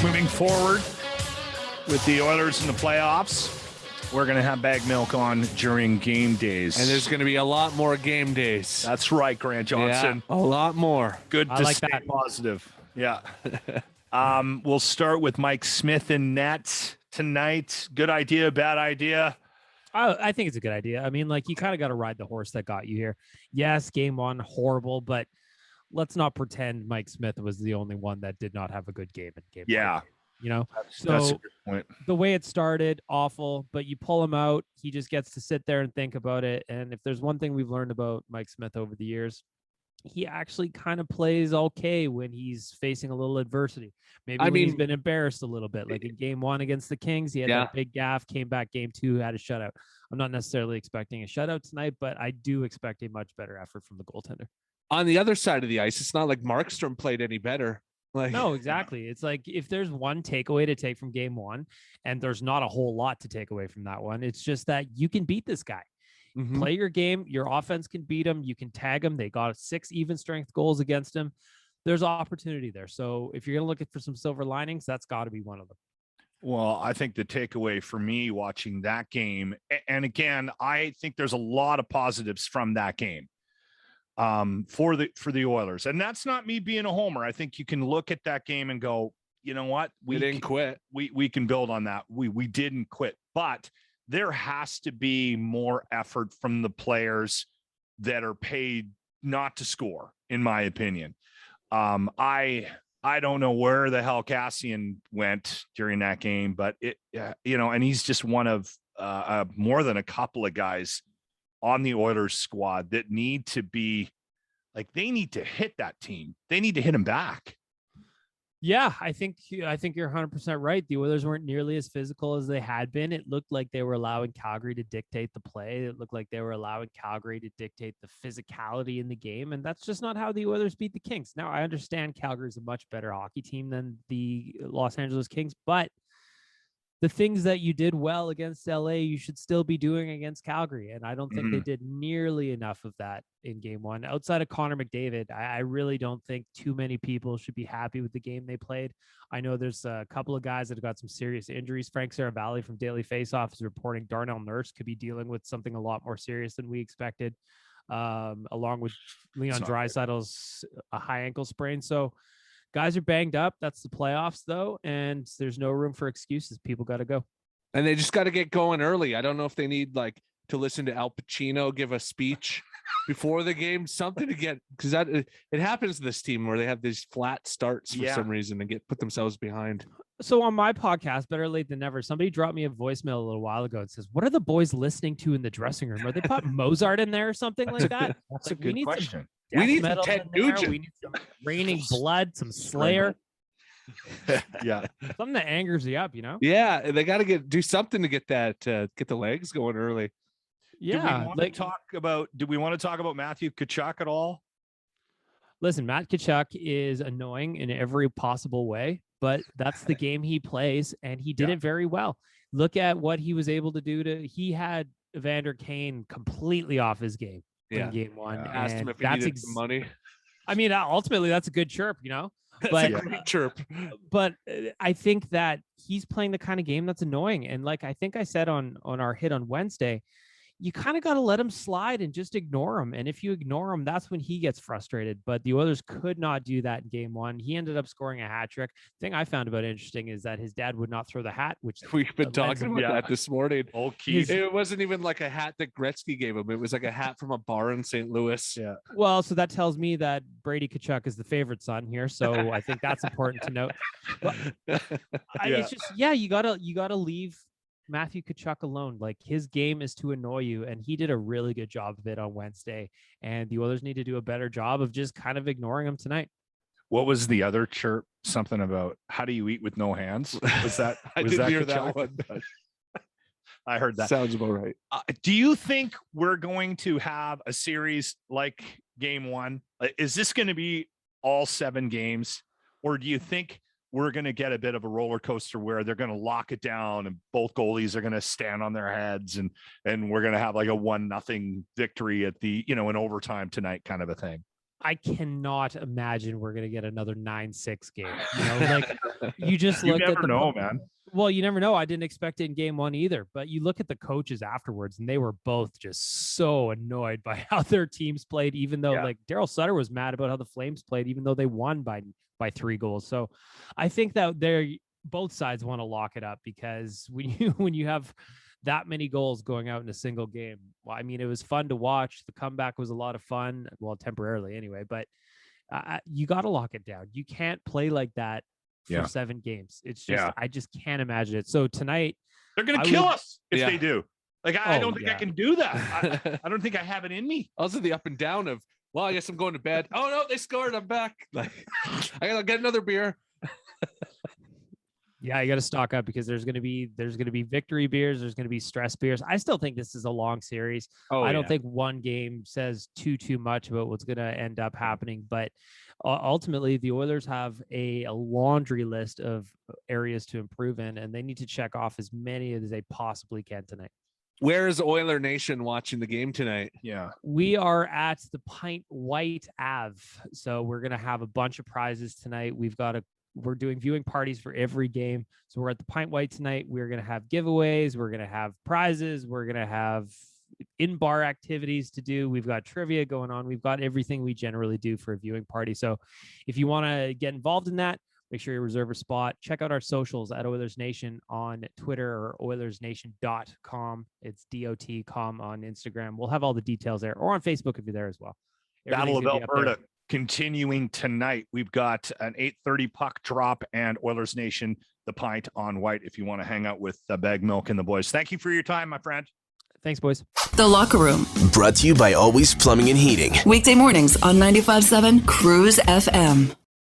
Moving forward with the Oilers in the playoffs, we're going to have Baggedmilk on during game days. And there's going to be a lot more game days. That's right, Grant Johnson. Yeah, a lot more. Good to stay positive. Yeah. We'll start with Mike Smith in net tonight. Good idea, bad idea? I think it's a good idea. I mean, like, you kind of got to ride the horse that got you here. Yes, game one, horrible, but let's not pretend Mike Smith was the only one that did not have a good game in game one. You know, that's a good point. The way it started, awful, but you pull him out, he just gets to sit there and think about it. And if there's one thing we've learned about Mike Smith over the years, he actually kind of plays okay when he's facing a little adversity. Maybe he's been embarrassed a little bit, like in game one against the Kings, he had that big gaff, came back game two, had a shutout. I'm not necessarily expecting a shutout tonight, but I do expect a much better effort from the goaltender. On the other side of the ice, it's not like Markstrom played any better. Like, no, exactly. It's like, if there's one takeaway to take from game one, and there's not a whole lot to take away from that one, it's just that you can beat this guy. Mm-hmm. Play your game. Your offense can beat him. You can tag him. They got 6 even strength goals against him. There's opportunity there. So if you're going to look for some silver linings, that's got to be one of them. Well, I think the takeaway for me watching that game, and again, I think there's a lot of positives from that game. For the Oilers, and that's not me being a homer. I think you can look at that game and go, you know what, we didn't quit. We can build on that. We didn't quit, but there has to be more effort from the players that are paid not to score, in my opinion. I don't know where the hell Cassian went during that game, but and he's just one of more than a couple of guys on the Oilers squad that need to be like, they need to hit that team. They need to hit him back. Yeah, I think you're 100% right. The Oilers weren't nearly as physical as they had been. It looked like they were allowing Calgary to dictate the play. It looked like they were allowing Calgary to dictate the physicality in the game. And that's just not how the Oilers beat the Kings. Now, I understand Calgary is a much better hockey team than the Los Angeles Kings, but the things that you did well against LA, you should still be doing against Calgary. And I don't think they did nearly enough of that in game one. Outside of Connor McDavid, I really don't think too many people should be happy with the game they played. I know there's a couple of guys that have got some serious injuries. Frank Saravalli from Daily Faceoff is reporting Darnell Nurse could be dealing with something a lot more serious than we expected, along with Leon Draisaitl's a high ankle sprain. So guys are banged up. That's the playoffs, though, and there's no room for excuses. People got to go. And they just got to get going early. I don't know if they need to listen to Al Pacino give a speech before the game, something to get, because it happens to this team where they have these flat starts for some reason and put themselves behind. So on my podcast, Better Late Than Never, somebody dropped me a voicemail a little while ago and says, what are the boys listening to in the dressing room? Are they putting Mozart in there or something like that? That's a good question. We need some Ted Nugent. We need some Raining Blood, some Slayer. Yeah. Something that angers you up, you know? Yeah, they got to do something to get the legs going early. Yeah. Do we want to talk about Matthew Tkachuk at all? Listen, Matt Tkachuk is annoying in every possible way, but that's the game he plays, and he did it very well. Look at what he was able to do. He had Evander Kane completely off his game. In game one. Asked him if he needed some money. I mean, ultimately, that's a good chirp, you know? But a great chirp. But I think that he's playing the kind of game that's annoying. And like I think I said on our hit on Wednesday, you kind of got to let him slide and just ignore him. And if you ignore him, that's when he gets frustrated. But the Oilers could not do that in game one. He ended up scoring a hat trick. The thing I found about interesting is that his dad would not throw the hat, which we've been talking about that this morning. It wasn't even like a hat that Gretzky gave him. It was like a hat from a bar in St. Louis. Yeah. Well, so that tells me that Brady Tkachuk is the favorite son here. So I think that's important to note. But it's just, you gotta leave Matthew Tkachuk alone. Like, his game is to annoy you, and he did a really good job of it on Wednesday, and the Oilers need to do a better job of just kind of ignoring him tonight. What was the other chirp? Something about how do you eat with no hands? Was that I didn't hear that one. I heard that. Sounds about right. Do you think we're going to have a series like game one? Is this going to be all 7 games, or do you think we're going to get a bit of a roller coaster where they're going to lock it down and both goalies are going to stand on their heads and we're going to have like a 1-0 victory at the, in overtime tonight kind of a thing. I cannot imagine we're going to get another 9-6 game. Like you just look at the man. Well, you never know. I didn't expect it in game one either, but you look at the coaches afterwards and they were both just so annoyed by how their teams played, even though like Daryl Sutter was mad about how the Flames played, even though they won by 3 goals. So I think that both sides want to lock it up, because when you have that many goals going out in a single game, well, I mean, it was fun to watch. The comeback was a lot of fun. Well, temporarily anyway, but you got to lock it down. You can't play like that for 7 games. It's just, I just can't imagine it. So tonight they're going to kill us if they do. Like, I don't think I can do that. I don't think I have it in me. Also the up and down of, well, I guess I'm going to bed. Oh no, they scored. I'm back. Like, I gotta get another beer. Yeah, you got to stock up, because there's going to be victory beers. There's going to be stress beers. I still think this is a long series. I don't think one game says too much about what's going to end up happening. But ultimately, the Oilers have a laundry list of areas to improve in, and they need to check off as many as they possibly can tonight. Where is Oiler Nation watching the game tonight? Yeah, we are at the Pint White Ave. So we're going to have a bunch of prizes tonight. We're doing viewing parties for every game. So we're at the Pint White tonight. We're going to have giveaways. We're going to have prizes. We're going to have in-bar activities to do. We've got trivia going on. We've got everything we generally do for a viewing party. So if you want to get involved in that, make sure you reserve a spot. Check out our socials at Oilers Nation on Twitter, or OilersNation.com. It's .com on Instagram. We'll have all the details there, or on Facebook if you're there as well. Battle of Alberta continuing tonight. We've got an 8:30 puck drop, and Oilers Nation, the Pint on White, if you want to hang out with Baggedmilk and the boys. Thank you for your time, my friend. Thanks, boys. The Locker Room. Brought to you by Always Plumbing and Heating. Weekday mornings on 95.7 Cruise FM.